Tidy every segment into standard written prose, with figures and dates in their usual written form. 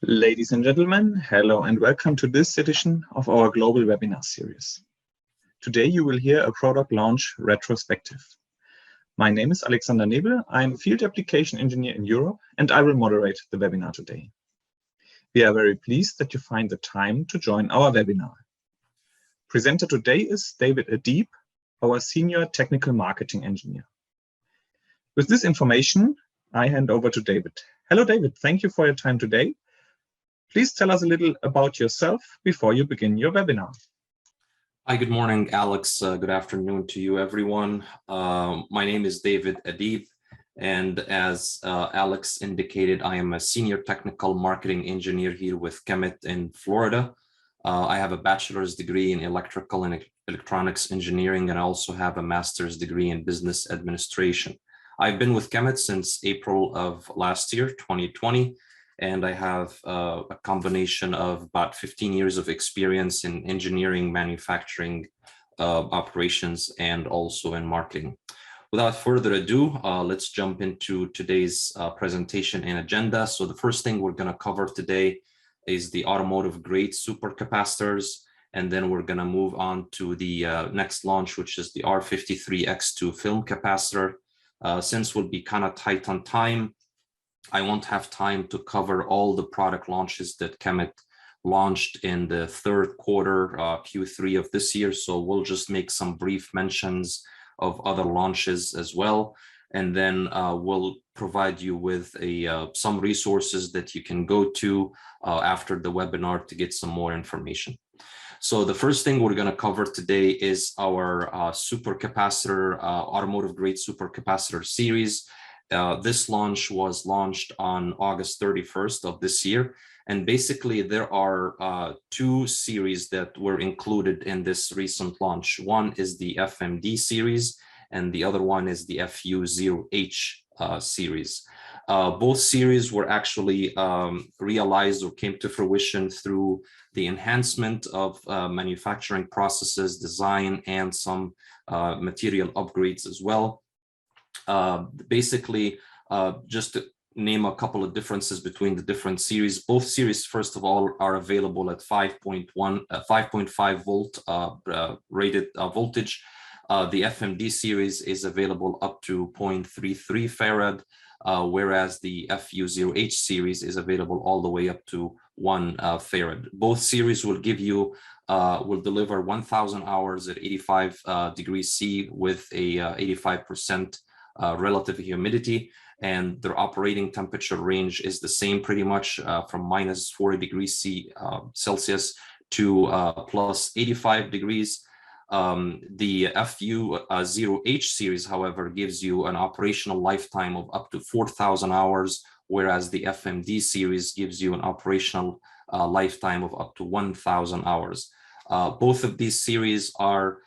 Ladies and gentlemen, hello and welcome to this edition of our global webinar series. Today you will hear a product launch retrospective. My name is Alexander Nebel. I'm a field application engineer in Europe and I will moderate the webinar today. We are very pleased that you find the time to join our webinar. Presenter today is David Adeeb, our senior technical marketing engineer. With this information, I hand over to David. Hello David, thank you for your time today. Please tell us a little about yourself before you begin your webinar. Hi, good morning, Alex. Good afternoon to you, everyone. My name is David Adeeb, and as Alex indicated, I am a senior technical marketing engineer here with KEMET in Florida. I have a bachelor's degree in electrical and electronics engineering, and I also have a master's degree in business administration. I've been with KEMET since April of last year, 2020. And I have a combination of about 15 years of experience in engineering, manufacturing, operations, and also in marketing. Without further ado, let's jump into today's presentation and agenda. So the first thing we're going to cover today is the automotive grade supercapacitors, and then we're going to move on to the next launch, which is the R53 X2 film capacitor. Since we'll be kind of tight on time, I won't have time to cover all the product launches that KEMET launched in the third quarter, Q3 of this year. So we'll just make some brief mentions of other launches as well. And then we'll provide you with some resources that you can go to after the webinar to get some more information. So the first thing we're going to cover today is our supercapacitor, automotive grade supercapacitor series. This launch was launched on August 31st of this year. And basically there are two series that were included in this recent launch. One is the FMD series and the other one is the FU0H series. Both series were actually realized or came to fruition through the enhancement of manufacturing processes, design, and some material upgrades as well. Basically, just to name a couple of differences between the different series. Both series, first of all, are available at 5.5 volt rated voltage. The FMD series is available up to 0.33 farad, whereas the FU0H series is available all the way up to 1 farad. Both series will give you will deliver 1,000 hours at 85 degrees C with a 85% relative humidity, and their operating temperature range is the same pretty much from minus 40 degrees Celsius to plus 85 degrees. The FU0H series, however, gives you an operational lifetime of up to 4,000 hours, whereas the FMD series gives you an operational lifetime of up to 1,000 hours. Both of these series are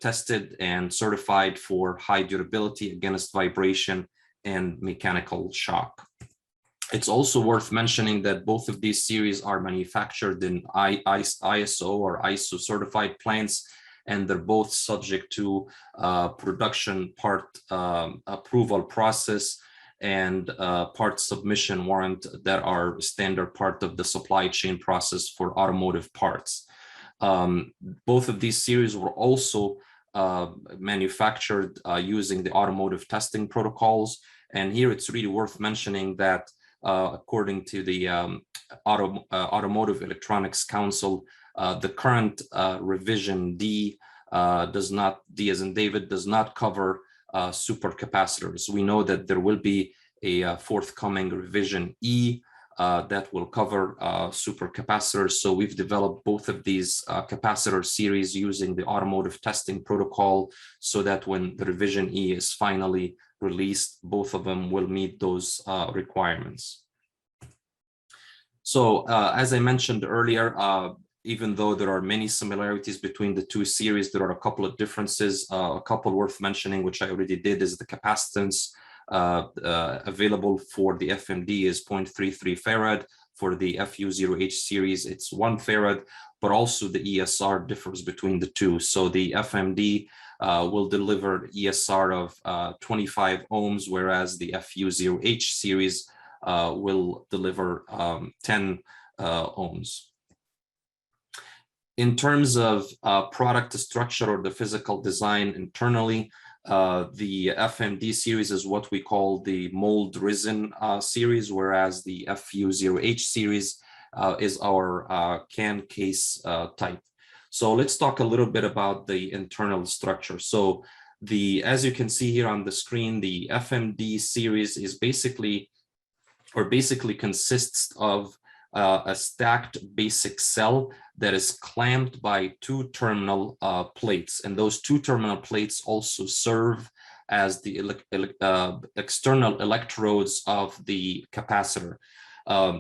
tested and certified for high durability against vibration and mechanical shock. It's also worth mentioning that both of these series are manufactured in ISO or ISO certified plants, and they're both subject to production part approval process and part submission warrant that are standard part of the supply chain process for automotive parts. Both of these series were also manufactured using the automotive testing protocols. And here it's really worth mentioning that according to the Automotive Electronics Council, the current revision D does not, D as in David, does not cover supercapacitors. We know that there will be a forthcoming revision E that will cover supercapacitors. So we've developed both of these capacitor series using the automotive testing protocol so that when the revision E is finally released, both of them will meet those requirements. So as I mentioned earlier, even though there are many similarities between the two series, there are a couple of differences. A couple worth mentioning, which I already did, is the capacitance available for the FMD is 0.33 farad. For the FU0H series, it's 1 farad, but also the ESR differs between the two. So the FMD will deliver ESR of 25 ohms, whereas the FU0H series will deliver 10 ohms. In terms of product structure or the physical design internally, the FMD series is what we call the mold resin series, whereas the FU0H series is our can case type. So let's talk a little bit about the internal structure. So as you can see here on the screen, the FMD series is basically consists of a stacked basic cell that is clamped by two terminal plates, and those two terminal plates also serve as the external electrodes of the capacitor.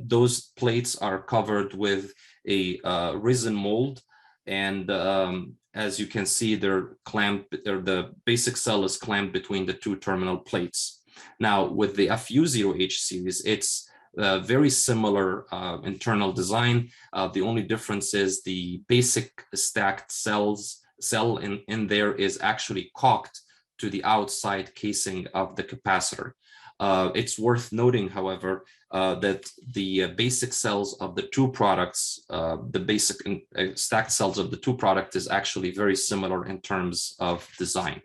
Those plates are covered with a resin mold, and as you can see, they're clamped, or the basic cell is clamped between the two terminal plates. Now, with the FU0H series, it's very similar internal design. The only difference is the basic stacked cell in there is actually caulked to the outside casing of the capacitor. It's worth noting, however, that the basic cells of the two products, the basic stacked cells of the two products is actually very similar in terms of design.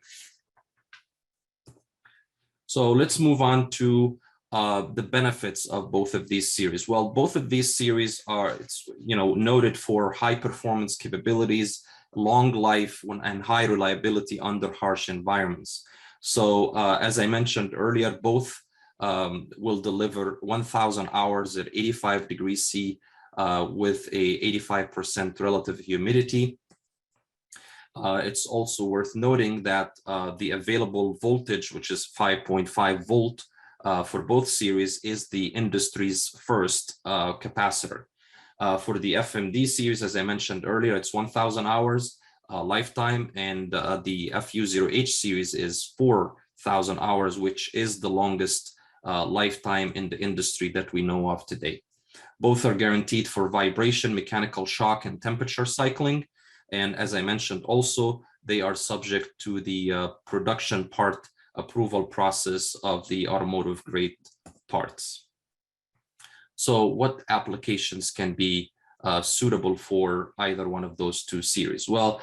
So let's move on to the benefits of both of these series. Well, both of these series are, noted for high performance capabilities, long life, and high reliability under harsh environments. So as I mentioned earlier, both will deliver 1,000 hours at 85 degrees C with a 85% relative humidity. It's also worth noting that the available voltage, which is 5.5 volt for both series, is the industry's first capacitor. For the FMD series, as I mentioned earlier, it's 1,000 hours lifetime, and the FU0H series is 4,000 hours, which is the longest lifetime in the industry that we know of today. Both are guaranteed for vibration, mechanical shock, and temperature cycling. And as I mentioned also, they are subject to the production part approval process of the automotive grade parts. So what applications can be suitable for either one of those two series? Well,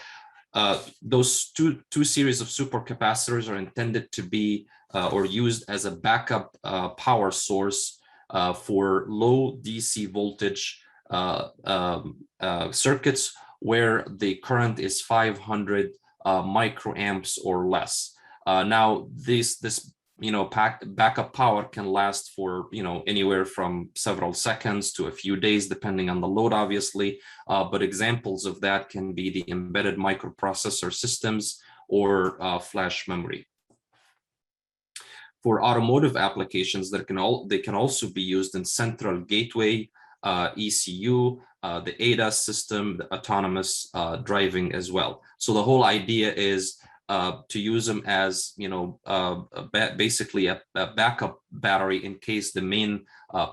those two series of supercapacitors are intended to be or used as a backup power source for low DC voltage circuits where the current is 500 microamps or less. Now, this backup power can last for anywhere from several seconds to a few days, depending on the load, obviously. But examples of that can be the embedded microprocessor systems or flash memory. For automotive applications, they can also be used in central gateway, ECU, the ADAS system, the autonomous driving as well. So the whole idea is to use them as basically a backup battery in case the main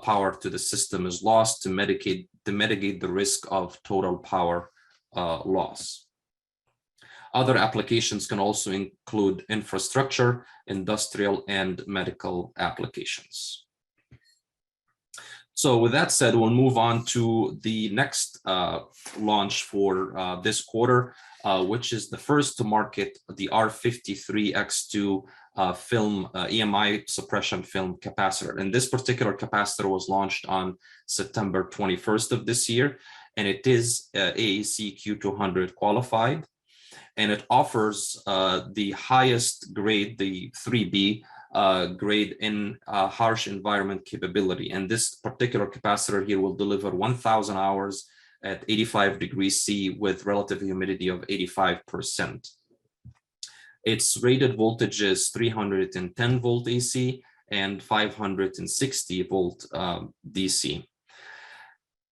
power to the system is lost, to mitigate the risk of total power loss. Other applications can also include infrastructure, industrial, and medical applications. So with that said, we'll move on to the next launch for this quarter, which is the first to market, the R53 X2 film EMI suppression film capacitor. And this particular capacitor was launched on September 21st of this year, and it is AEC Q200 qualified. And it offers the highest grade, the 3B grade in harsh environment capability. And this particular capacitor here will deliver 1,000 hours at 85 degrees C with relative humidity of 85%. Its rated voltage is 310 volt AC and 560 volt DC.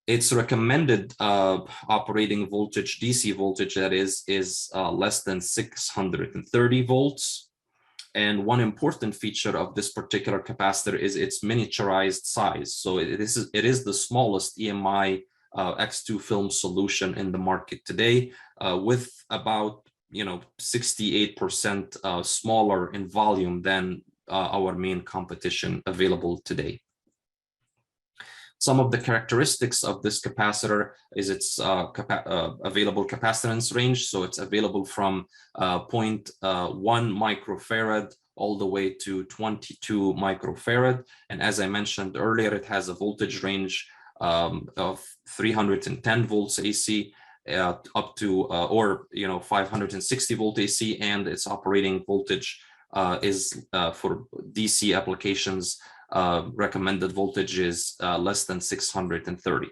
Its recommended operating voltage, DC voltage, that is less than 630 volts. And one important feature of this particular capacitor is its miniaturized size. So it is the smallest EMI X2 film solution in the market today, with about 68% smaller in volume than our main competition available today. Some of the characteristics of this capacitor is its available capacitance range. So it's available from 0.1 microfarad all the way to 22 microfarad. And as I mentioned earlier, it has a voltage range of 310 volts AC up to 560 volt AC, and its operating voltage is for DC applications. Recommended voltage is less than 630.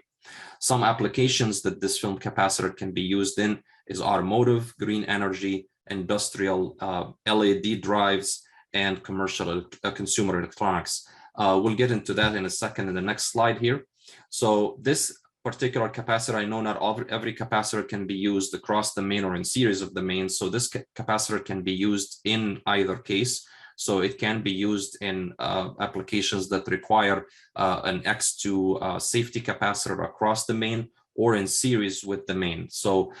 Some applications that this film capacitor can be used in is automotive, green energy, industrial, LED drives, and commercial consumer electronics. We'll get into that in a second in the next slide here. So this particular capacitor, I know not every capacitor can be used across the main or in series of the main. So this capacitor can be used in either case. So it can be used in applications that require an X2 safety capacitor across the main, or in series with the main. So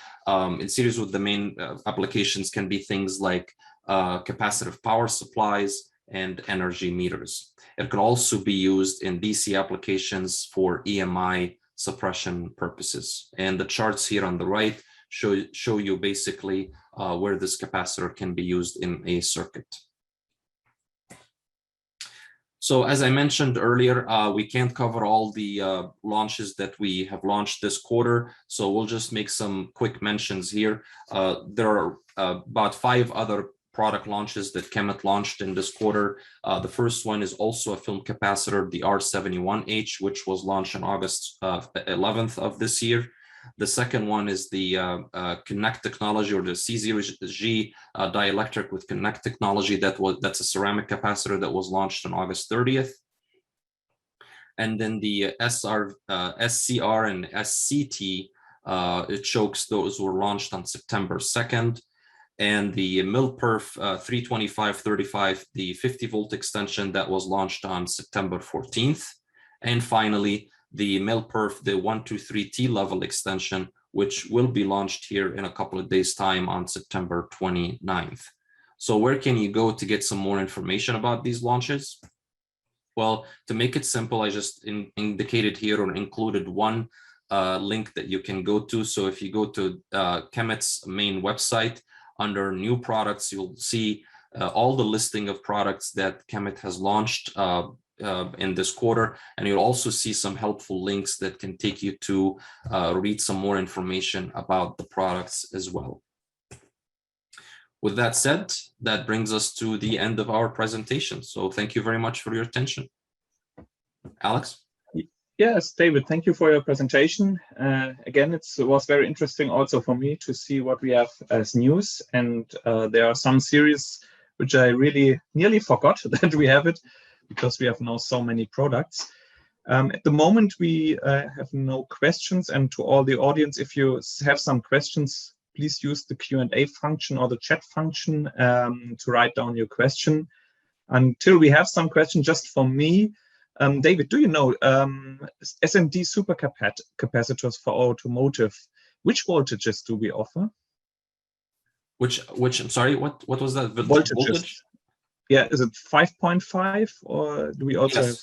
in series with the main, applications can be things like capacitive power supplies and energy meters. It can also be used in DC applications for EMI suppression purposes. And the charts here on the right show you basically where this capacitor can be used in a circuit. So as I mentioned earlier, we can't cover all the launches that we have launched this quarter. So we'll just make some quick mentions here. There are about 5 other product launches that KEMET launched in this quarter. The first one is also a film capacitor, the R71H, which was launched on August 11th of this year. The second one is the Connect technology, or the C0G dielectric with Connect technology. That's a ceramic capacitor that was launched on August 30th. And then the SCR and SCT chokes, those were launched on September 2nd. And the MilPerf 32535, the 50 volt extension, that was launched on September 14th. And finally, the MilPerf, the 123T level extension, which will be launched here in a couple of days' time on September 29th. So where can you go to get some more information about these launches? Well, to make it simple, I just indicated here or included one link that you can go to. So if you go to KEMET's main website, under new products, you'll see all the listing of products that KEMET has launched in this quarter, and you'll also see some helpful links that can take you to read some more information about the products as well. With that said, that brings us to the end of our presentation. So thank you very much for your attention. Alex? Yes, David, thank you for your presentation. Again, it was very interesting also for me to see what we have as news. And there are some series which I really nearly forgot that we have it, because we have now so many products. At the moment, we have no questions. And to all the audience, if you have some questions, please use the Q&A function or the chat function to write down your question. Until we have some questions, just for me, David, do you know SMD supercapacitors for automotive? Which voltages do we offer? Which I'm sorry, what was that? Voltage? Yeah, is it 5.5, or do we also have?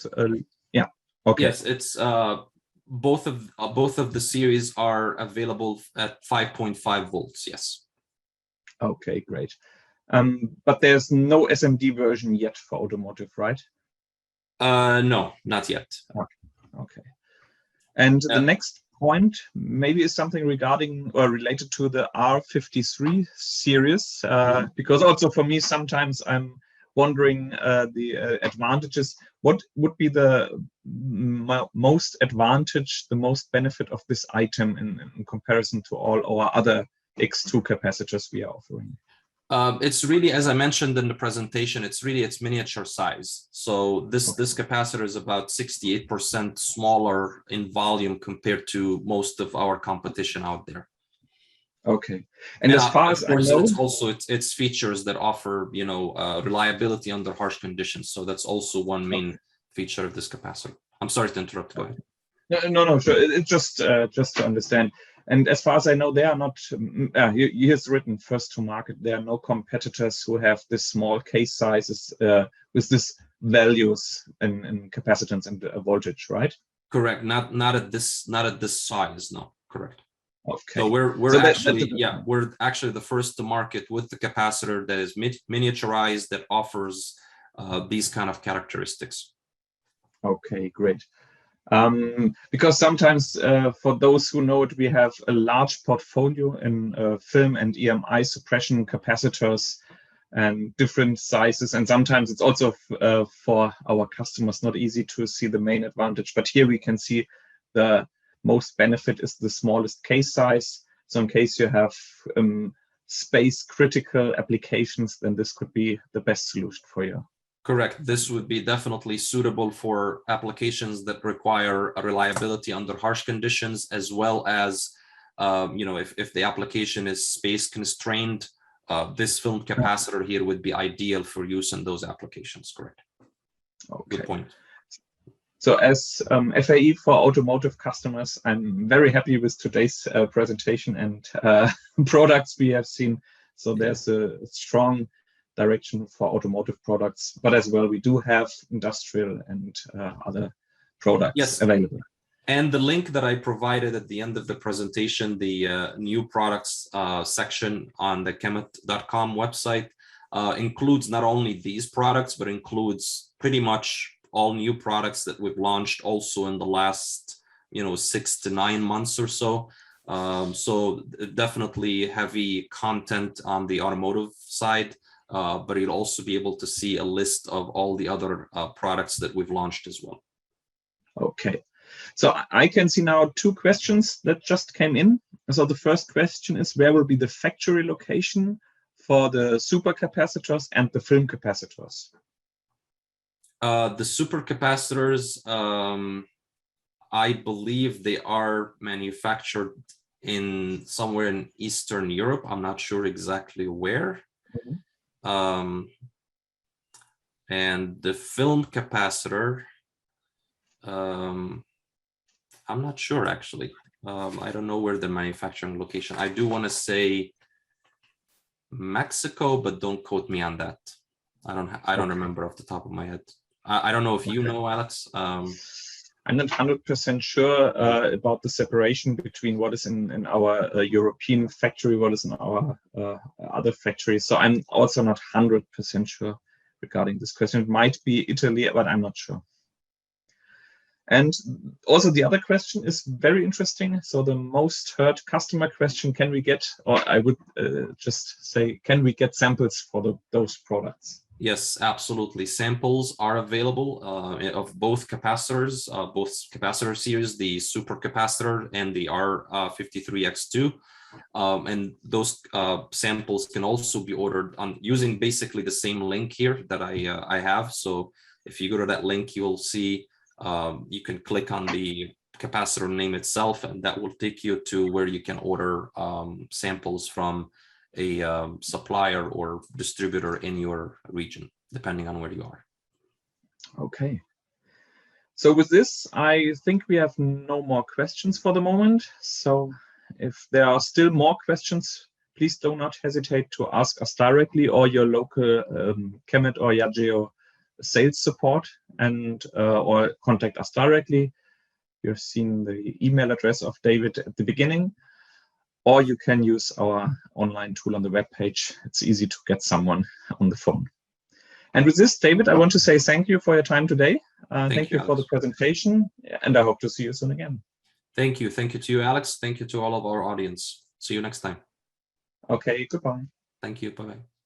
Yeah. Okay. Yes, it's both of the series are available at 5.5 volts. Yes. Okay, great. But there's no SMD version yet for automotive, right? No, not yet. Okay. And the next point maybe is something regarding or related to the R53 series, because also for me sometimes I'm wondering the advantages. What would be the most advantage, the most benefit of this item in comparison to all our other X2 capacitors we are offering? It's really, as I mentioned in the presentation, it's miniature size. So this capacitor is about 68% smaller in volume compared to most of our competition out there. Okay, and as far as I know, it's also its features that offer reliability under harsh conditions. So that's also one main feature of this capacitor. I'm sorry to interrupt. Go ahead. No, sure. It's just to understand. And as far as I know, they are not, here's written first to market. There are no competitors who have this small case sizes with this values in capacitance and voltage, right? Correct. Not at this size. No. Correct. Okay. So we're So actually we're actually the first to market with the capacitor that is miniaturized, that offers these kind of characteristics. Okay, great. Because sometimes for those who know it, we have a large portfolio in film and EMI suppression capacitors and different sizes. And sometimes it's also for our customers not easy to see the main advantage. But here we can see the most benefit is the smallest case size. So in case you have space critical applications, then this could be the best solution for you. Correct. This would be definitely suitable for applications that require a reliability under harsh conditions, as well as, if the application is space constrained, this film capacitor here would be ideal for use in those applications. Correct. Okay. Good point. So as FAE for automotive customers, I'm very happy with today's presentation and products we have seen. So there's a strong direction for automotive products, but as well, we do have industrial and other products available. And the link that I provided at the end of the presentation, the new products section on the KEMET.com website includes not only these products, but includes pretty much all new products that we've launched also in the last 6 to 9 months or so. So definitely heavy content on the automotive side, but you'll also be able to see a list of all the other products that we've launched as well. Okay, so I can see now 2 questions that just came in. So the first question is, where will be the factory location for the supercapacitors and the film capacitors? The supercapacitors, I believe they are manufactured in somewhere in Eastern Europe. I'm not sure exactly where. And the film capacitor, I'm not sure actually. I don't know where the manufacturing location. I do want to say Mexico, but don't quote me on that. I don't remember off the top of my head. I don't know if you know, Alex. I'm not 100% sure about the separation between what is in our European factory, what is in our other factories. So I'm also not 100% sure regarding this question. It might be Italy, but I'm not sure. And also the other question is very interesting. So the most heard customer question, can we get, or I would just say, can we get samples for those products? Yes, absolutely. Samples are available of both capacitors, both capacitor series, the supercapacitor and the R53 X2. And those samples can also be ordered using basically the same link here that I have. So if you go to that link, you will see you can click on the capacitor name itself, and that will take you to where you can order samples from a supplier or distributor in your region, depending on where you are. Okay. So with this, I think we have no more questions for the moment. So if there are still more questions, please do not hesitate to ask us directly or your local KEMET or YAGEO sales support, and or contact us directly. You've seen the email address of David at the beginning. Or you can use our online tool on the web page. It's easy to get someone on the phone. And with this, David, I want to say thank you for your time today. Thank you for the presentation, and I hope to see you soon again. Thank you. Thank you to you, Alex. Thank you to all of our audience. See you next time. Okay, goodbye. Thank you. Bye-bye.